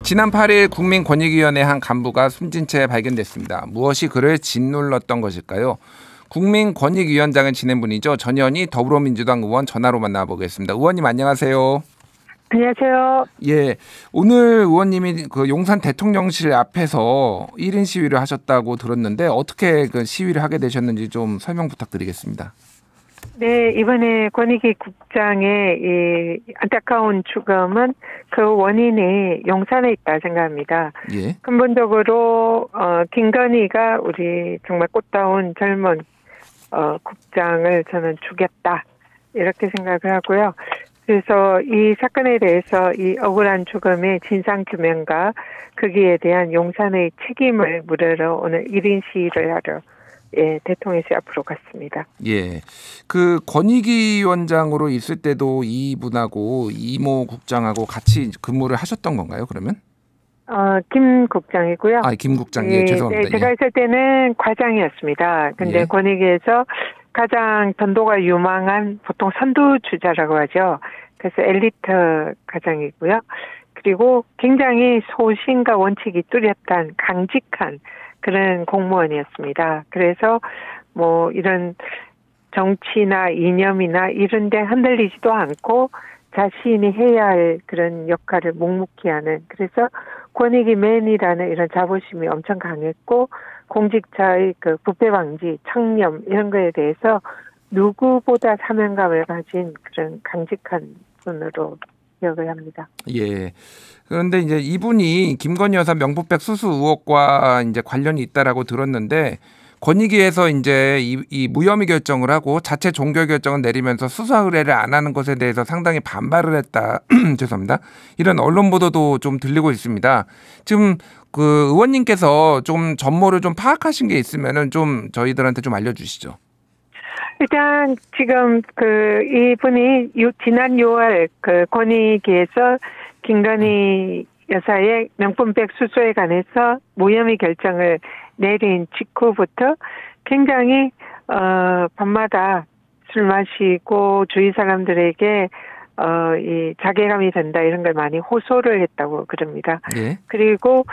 지난 8일 국민권익위원회 한 간부가 숨진 채 발견됐습니다. 무엇이 그를 짓눌렀던 것일까요? 국민권익위원장을 지낸 분이죠. 전현희 더불어민주당 의원 전화로 만나보겠습니다. 의원님 안녕하세요. 안녕하세요. 예, 오늘 의원님이 그 용산 대통령실 앞에서 1인 시위를 하셨다고 들었는데 어떻게 그 시위를 하게 되셨는지 좀 설명 부탁드리겠습니다. 네, 이번에 권익위 국장의 이 안타까운 죽음은 그 원인이 용산에 있다 생각합니다. 예. 근본적으로 김건희가 우리 정말 꽃다운 젊은 국장을 저는 죽였다 이렇게 생각을 하고요. 그래서 이 사건에 대해서 이 억울한 죽음의 진상 규명과 거기에 대한 용산의 책임을 물으러 오늘 1인 시위를 하러 대통령실 앞으로 갔습니다. 예, 그 권익위 위원장으로 있을 때도 이분하고 이모 국장하고 같이 근무를 하셨던 건가요? 그러면? 김 국장이고요. 김 국장, 예, 죄송합니다. 제가 있을 때는 과장이었습니다. 근데 권익위에서 가장 전도가 유망한 보통 선두주자라고 하죠. 그래서 엘리트 과장이고요. 그리고 굉장히 소신과 원칙이 뚜렷한 강직한 그런 공무원이었습니다. 그래서 뭐 이런 정치나 이념이나 이런 데 흔들리지도 않고 자신이 해야 할 그런 역할을 묵묵히 하는, 그래서 권익위맨이라는 이런 자부심이 엄청 강했고 공직자의 그 부패 방지, 청렴 이런 거에 대해서 누구보다 사명감을 가진 그런 강직한 분으로 기억을 합니다. 예. 그런데 이제 이분이 김건희 여사 명품백 수수 의혹과 이제 관련이 있다라고 들었는데 권익위에서 이제 이 무혐의 결정을 하고 자체 종결 결정을 내리면서 수사 의뢰를 안 하는 것에 대해서 상당히 반발을 했다. 죄송합니다. 이런 언론 보도도 좀 들리고 있습니다. 지금 그 의원님께서 좀 전모를 좀 파악하신 게 있으면은 좀 저희들한테 좀 알려주시죠. 일단 지금 그 이분이 지난 6월 그 권익위에서 김건희 여사의 명품백 수수에 관해서 무혐의 결정을 내린 직후부터 굉장히 밤마다 술 마시고 주위 사람들에게 이 자괴감이 든다 이런 걸 많이 호소를 했다고 그럽니다. 네. 그리고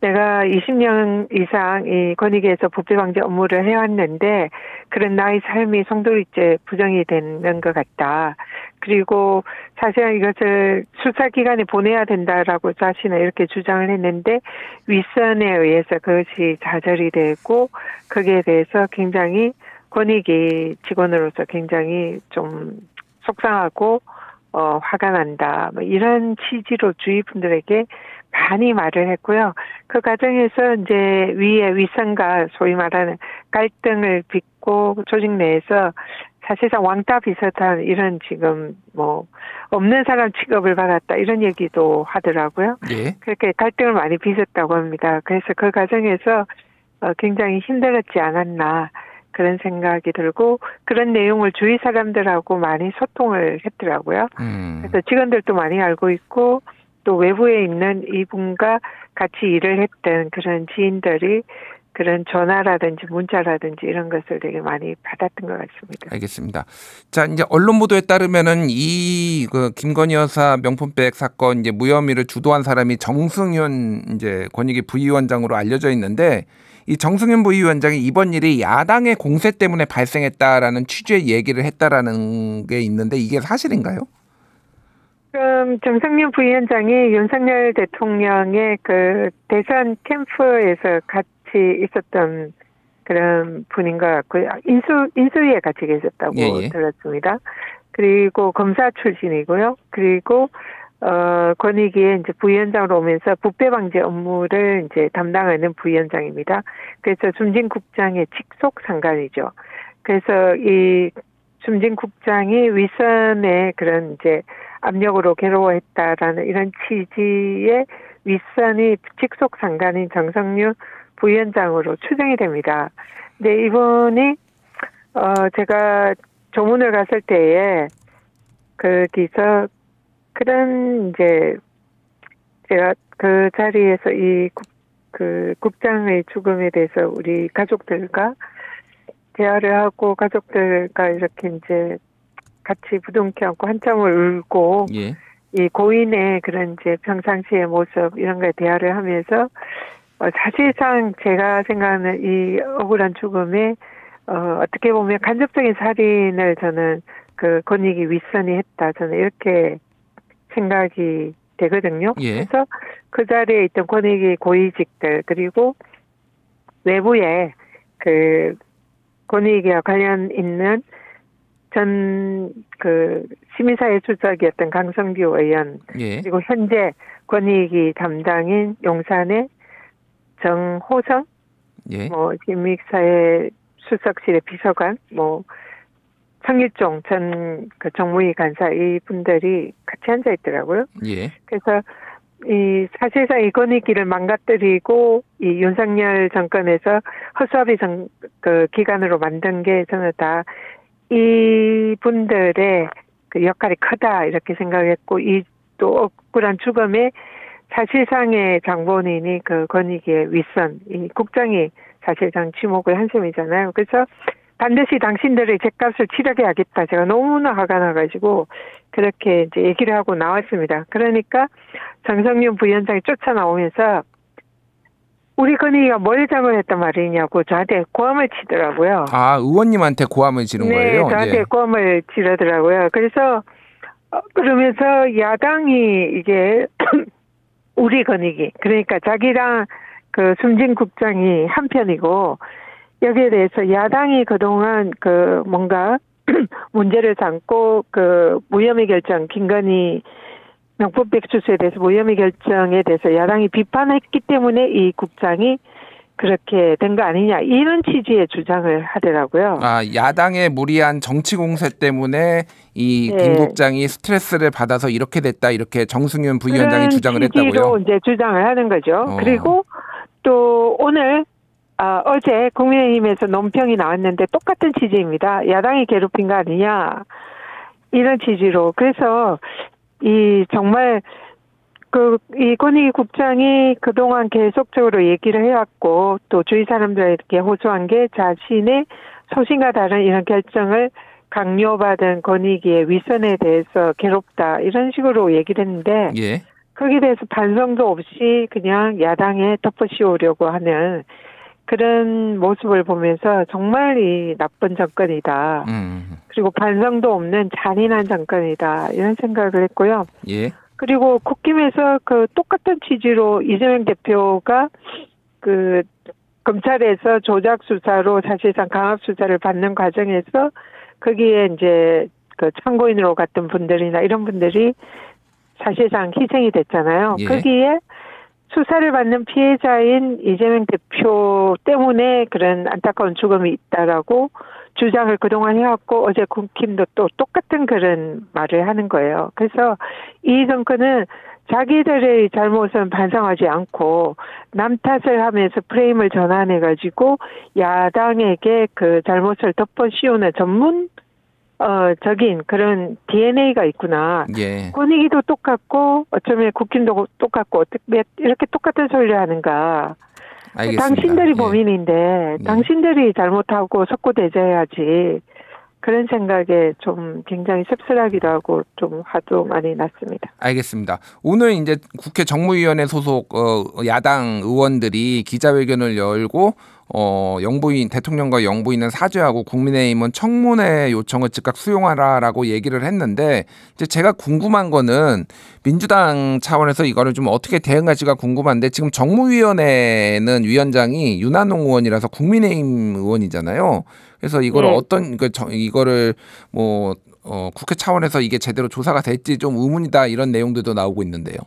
내가 20년 이상 이 권익위에서 부패 방지 업무를 해왔는데 그런 나의 삶이 송두리째 부정이 되는 것 같다. 그리고 사실은 이것을 수사기관에 보내야 된다라고 자신은 이렇게 주장을 했는데 윗선에 의해서 그것이 좌절이 되고 거기에 대해서 굉장히 권익위 직원으로서 굉장히 좀 속상하고 화가 난다. 뭐 이런 취지로 주위 분들에게 많이 말을 했고요. 그 과정에서 이제 위에 윗선과 소위 말하는 갈등을 빚고 조직 내에서 사실상 왕따 비슷한 이런 지금 뭐 없는 사람 취급을 받았다 이런 얘기도 하더라고요. 예. 그렇게 갈등을 많이 빚었다고 합니다. 그래서 그 과정에서 굉장히 힘들었지 않았나 그런 생각이 들고 그런 내용을 주위 사람들하고 많이 소통을 했더라고요. 그래서 직원들도 많이 알고 있고 또 외부에 있는 이분과 같이 일을 했던 그런 지인들이 그런 전화라든지 문자라든지 이런 것을 되게 많이 받았던 것 같습니다. 알겠습니다. 자, 이제 언론 보도에 따르면은 그 김건희 여사 명품백 사건 이제 무혐의를 주도한 사람이 정승윤 이제 권익위 부위원장으로 알려져 있는데 이 정승윤 부위원장이 이번 일이 야당의 공세 때문에 발생했다라는 취지의 얘기를 했다라는 게 있는데 이게 사실인가요? 그럼 정승윤 부위원장이 윤석열 대통령의 그 대선 캠프에서 같이 있었던 그런 분인 것 같고요. 인수위에 같이 계셨다고 들었습니다. 그리고 검사 출신이고요. 그리고 권익위에 이제 부위원장으로 오면서 부패 방지 업무를 이제 담당하는 부위원장입니다. 그래서 숨진 국장의 직속 상관이죠. 그래서 이 숨진 국장이 윗선의 그런 이제 압력으로 괴로워했다라는 이런 취지의 윗선이 직속 상관인 정성윤 부위원장으로 추정이 됩니다. 근데 이분이 제가 조문을 갔을 때에 거기서 그런 이제 제가 그 자리에서 그 국장의 죽음에 대해서 우리 가족들과 대화를 하고 가족들과 이렇게 이제 같이 부둥켜 안고 한참을 울고 이 고인의 그런 이제 평상시의 모습 이런 거에 대화를 하면서 사실상 제가 생각하는 이 억울한 죽음에 어떻게 보면 간접적인 살인을 저는 그 권익위 윗선이 했다 저는 이렇게 생각이 되거든요. 예. 그래서 그 자리에 있던 권익위 고위직들 그리고 외부에 그 권익위와 관련 있는 전 그 시민사회 수석이었던 강성규 의원 예. 그리고 현재 권익위 담당인 용산의 정호성 예. 뭐 시민사회 수석실의 비서관 뭐 성일종 전 그 정무위 간사 이 분들이 같이 앉아 있더라고요. 예. 그래서 이 사실상 이 권익위를 망가뜨리고 이 윤석열 정권에서 허수아비 그 기관으로 만든 게 저는 다 이 분들의 그 역할이 크다 이렇게 생각했고 이 또 억울한 죽음에 사실상의 장본인이 그 권익위의 윗선 이 국장이 사실상 지목을 한 셈이잖아요. 그래서 반드시 당신들의 죗값을 치르게하겠다. 제가 너무나 화가 나가지고 그렇게 이제 얘기를 하고 나왔습니다. 그러니까 정성윤 부위원장이 쫓아나오면서 우리 권익위가 뭘 잘못했단 말이냐고 저한테 고함을 치더라고요. 아, 의원님한테 고함을 지른 거예요? 네, 저한테 예. 고함을 지르더라고요. 그래서 그러면서 야당이 이게 우리 권익위 그러니까 자기랑 그 숨진 국장이 한편이고 여기에 대해서 야당이 그동안 그 뭔가 문제를 삼고 그 무혐의 결정 김건희 명품백 수수에 대해서 무혐의 결정에 대해서 야당이 비판했기 때문에 이 국장이 그렇게 된 거 아니냐 이런 취지의 주장을 하더라고요. 아, 야당의 무리한 정치 공세 때문에 이 네. 김 국장이 스트레스를 받아서 이렇게 됐다 이렇게 정승윤 부위원장이 주장을 취지로 했다고요? 이제 주장을 하는 거죠. 그리고 또 오늘 어제 국민의힘에서 논평이 나왔는데 똑같은 취지입니다. 야당이 괴롭힌 거 아니냐 이런 취지로 그래서 이 정말 이 권익위 국장이 그동안 계속적으로 얘기를 해왔고 또 주위 사람들에게 호소한 게 자신의 소신과 다른 이런 결정을 강요받은 권익위의 윗선에 대해서 괴롭다 이런 식으로 얘기를 했는데 예. 거기에 대해서 반성도 없이 그냥 야당에 덮어씌우려고 하는 그런 모습을 보면서 정말 이 나쁜 정권이다. 그리고 반성도 없는 잔인한 정권이다. 이런 생각을 했고요. 예. 그리고 국힘에서 그 똑같은 취지로 이재명 대표가 그 검찰에서 조작 수사로 사실상 강압 수사를 받는 과정에서 거기에 이제 그 참고인으로 갔던 분들이나 이런 분들이 사실상 희생이 됐잖아요. 예. 거기에 수사를 받는 피해자인 이재명 대표 때문에 그런 안타까운 죽음이 있다라고 주장을 그동안 해왔고 어제 국힘도 또 똑같은 그런 말을 하는 거예요. 그래서 이 정권은 자기들의 잘못은 반성하지 않고 남 탓을 하면서 프레임을 전환해가지고 야당에게 그 잘못을 덮어씌우는 적인 그런 DNA가 있구나. 예. 권익위도 똑같고 어쩌면 국힘도 똑같고 어떻게 이렇게 똑같은 소리를 하는가. 알겠습니다. 당신들이 예. 범인인데 당신들이 잘못하고 석고대죄해야지. 그런 생각에 좀 굉장히 씁쓸하기도 하고 좀 화도 많이 났습니다. 알겠습니다. 오늘 이제 국회 정무위원회 소속 야당 의원들이 기자회견을 열고 영부인 대통령과 영부인은 사죄하고 국민의힘은 청문회 요청을 즉각 수용하라라고 얘기를 했는데 이제 제가 궁금한 거는 민주당 차원에서 이거를 좀 어떻게 대응할지가 궁금한데 지금 정무위원회는 위원장이 윤한홍 의원이라서 국민의힘 의원이잖아요. 그래서 이거를 이거를 뭐 국회 차원에서 이게 제대로 조사가 될지 좀 의문이다 이런 내용들도 나오고 있는데요.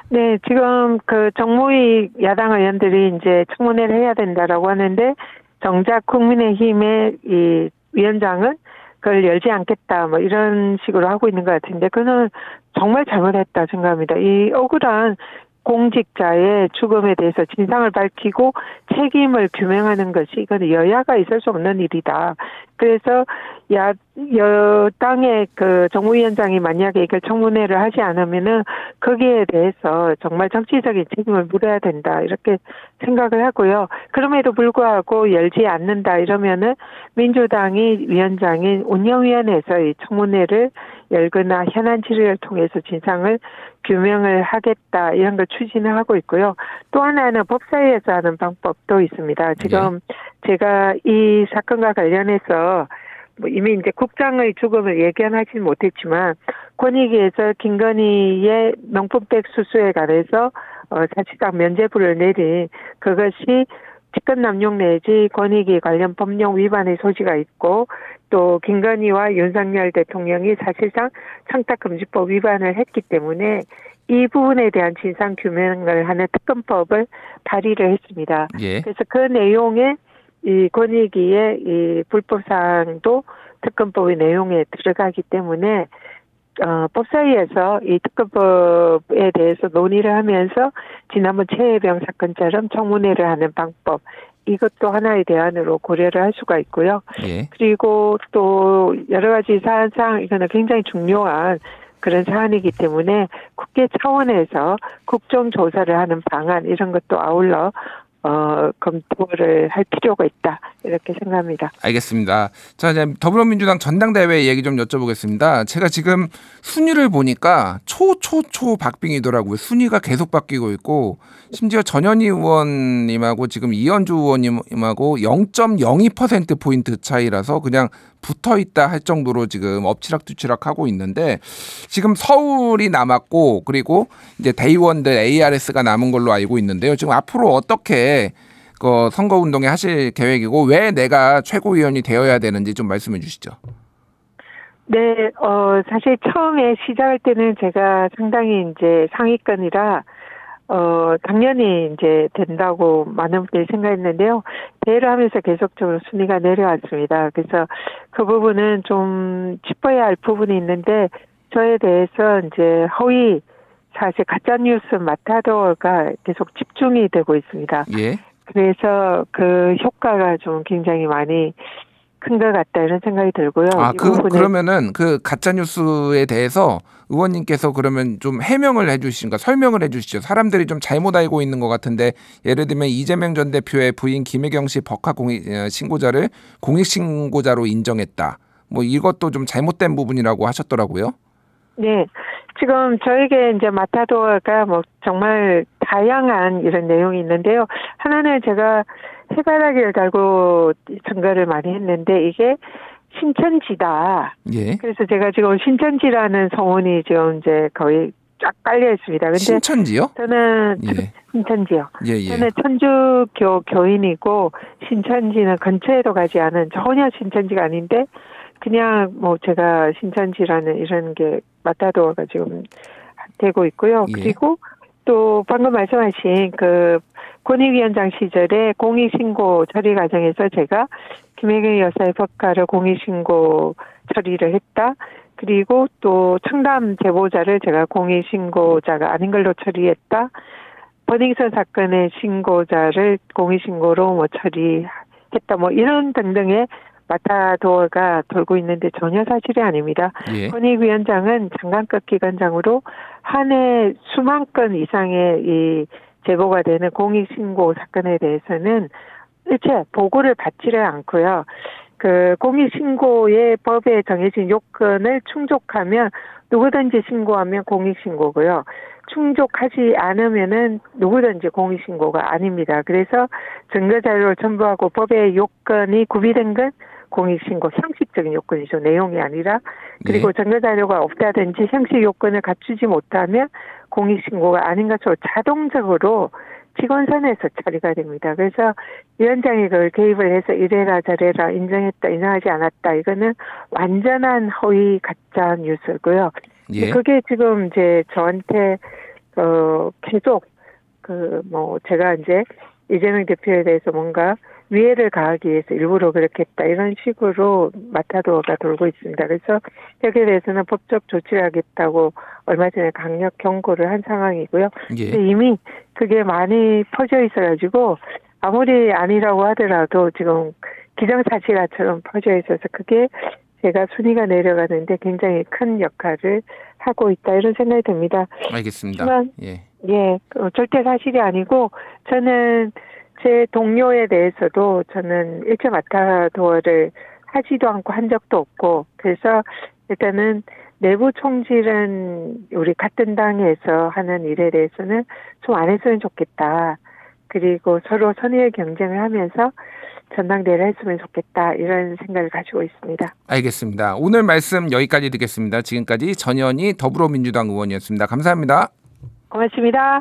네, 지금 그 정무위 야당 의원들이 이제 청문회를 해야 된다라고 하는데 정작 국민의힘의 이 위원장은 그걸 열지 않겠다 뭐 이런 식으로 하고 있는 것 같은데 그는 정말 잘못했다 생각합니다. 이 억울한 공직자의 죽음에 대해서 진상을 밝히고 책임을 규명하는 것이 이거는 여야가 있을 수 없는 일이다. 그래서 여당의 그 정무위원장이 만약에 이걸 청문회를 하지 않으면은 거기에 대해서 정말 정치적인 책임을 물어야 된다 이렇게 생각을 하고요. 그럼에도 불구하고 열지 않는다 이러면은 민주당이 위원장인 운영위원회에서 이 청문회를 열거나 현안 질의를 통해서 진상을 규명을 하겠다 이런 걸 추진을 하고 있고요. 또 하나는 법사위에서 하는 방법도 있습니다. 지금 제가 이 사건과 관련해서 뭐 이미 이제 국장의 죽음을 예견하지는 못했지만 권익위에서 김건희의 명품백 수수에 관해서 사실상 면죄부를 내린 그것이 직권남용 내지 권익위 관련 법령 위반의 소지가 있고 또 김건희와 윤석열 대통령이 사실상 청탁금지법 위반을 했기 때문에 이 부분에 대한 진상규명을 하는 특검법을 발의를 했습니다. 예. 그래서 그 내용에 이 권익위의 이 불법사항도 특검법의 내용에 들어가기 때문에 법사위에서 이 특검법에 대해서 논의를 하면서 지난번 최혜병 사건처럼 청문회를 하는 방법 이것도 하나의 대안으로 고려를 할 수가 있고요. 예. 그리고 또 여러 가지 사안상 이거는 굉장히 중요한 그런 사안이기 때문에 국회 차원에서 국정조사를 하는 방안 이런 것도 아울러 검토를 할 필요가 있다 이렇게 생각합니다. 알겠습니다. 자, 이제 더불어민주당 전당대회 얘기 좀 여쭤보겠습니다. 제가 지금 순위를 보니까 초 박빙이더라고요. 순위가 계속 바뀌고 있고 심지어 전현희 의원님하고 지금 이현주 의원님하고 0.02% 포인트 차이라서 그냥 붙어 있다 할 정도로 지금 엎치락뒤치락 하고 있는데 지금 서울이 남았고 그리고 이제 대의원들 ARS가 남은 걸로 알고 있는데요. 지금 앞으로 어떻게 그 선거운동에 하실 계획이고 왜 내가 최고위원이 되어야 되는지 좀 말씀해 주시죠. 네, 사실 처음에 시작할 때는 제가 상당히 이제 상위권이라 당연히 이제 된다고 많은 분들이 생각했는데요. 대회를 하면서 계속적으로 순위가 내려왔습니다. 그래서 그 부분은 좀 짚어야 할 부분이 있는데 저에 대해서 이제 허위 사실 가짜뉴스 마타도어가 계속 집중이 되고 있습니다. 예. 그래서 그 효과가 좀 굉장히 많이 큰 것 같다 이런 생각이 들고요. 그러면은 그 가짜 뉴스에 대해서 의원님께서 그러면 좀 해명을 해주시는가 설명을 해주시죠. 사람들이 좀 잘못 알고 있는 것 같은데 예를 들면 이재명 전 대표의 부인 김혜경 씨 법화 신고자를 공익 신고자로 인정했다. 뭐 이것도 좀 잘못된 부분이라고 하셨더라고요. 네, 지금 저에게 이제 마타도어가 뭐 정말 다양한 이런 내용이 있는데요. 하나는 제가 해바라기를 달고 선거를 많이 했는데 이게 신천지다. 예. 그래서 제가 지금 신천지라는 소문이 지금 이제 거의 쫙 깔려 있습니다. 근데 신천지요? 저는 신천지요. 예. 저는 천주교 교인이고 신천지는 근처에도 가지 않은 전혀 신천지가 아닌데 그냥 뭐 제가 신천지라는 이런 게 마타도어가 지금 되고 있고요. 예. 그리고 또 방금 말씀하신 그 권익위원장 시절에 공익신고 처리 과정에서 제가 김혜경 여사의 법과를 공익신고 처리를 했다. 그리고 또 청담 제보자를 제가 공익신고자가 아닌 걸로 처리했다. 버닝썬 사건의 신고자를 공익신고로 뭐 처리했다. 뭐 이런 등등의 마타도어가 돌고 있는데 전혀 사실이 아닙니다. 예. 권익위원장은 장관급 기관장으로 한 해 수만 건 이상의 이 제보가 되는 공익신고 사건에 대해서는 일체 보고를 받지를 않고요. 그 공익신고의 법에 정해진 요건을 충족하면 누구든지 신고하면 공익신고고요. 충족하지 않으면은 누구든지 공익신고가 아닙니다. 그래서 증거자료를 첨부하고 법의 요건이 구비된 건 공익신고 형식적인 요건이죠. 내용이 아니라. 그리고 증거자료가 없다든지 형식 요건을 갖추지 못하면 공익신고가 아닌 것으로 자동적으로 직원선에서 처리가 됩니다. 그래서 위원장이 그걸 개입을 해서 이래라 저래라 인정했다 인정하지 않았다 이거는 완전한 허위 가짜 뉴스고요. 예. 그게 지금 이제 저한테 계속 그 뭐 제가 이제 이재명 대표에 대해서 뭔가 위해를 가하기 위해서 일부러 그렇게 했다 이런 식으로 마타도어가 돌고 있습니다. 그래서 여기에 대해서는 법적 조치를 하겠다고 얼마 전에 강력 경고를 한 상황이고요. 예. 근데 이미 그게 많이 퍼져 있어가지고 아무리 아니라고 하더라도 지금 기정사실화처럼 퍼져 있어서 그게 제가 순위가 내려가는데 굉장히 큰 역할을 하고 있다 이런 생각이 듭니다. 알겠습니다. 하지만 예. 절대 사실이 아니고 저는 제 동료에 대해서도 저는 일제 마타도어를 하지도 않고 한 적도 없고 그래서 일단은 내부 총질은 우리 같은 당에서 하는 일에 대해서는 좀 안 했으면 좋겠다. 그리고 서로 선의의 경쟁을 하면서 전당대회를 했으면 좋겠다. 이런 생각을 가지고 있습니다. 알겠습니다. 오늘 말씀 여기까지 듣겠습니다. 지금까지 전현희 더불어민주당 의원이었습니다. 감사합니다. 고맙습니다.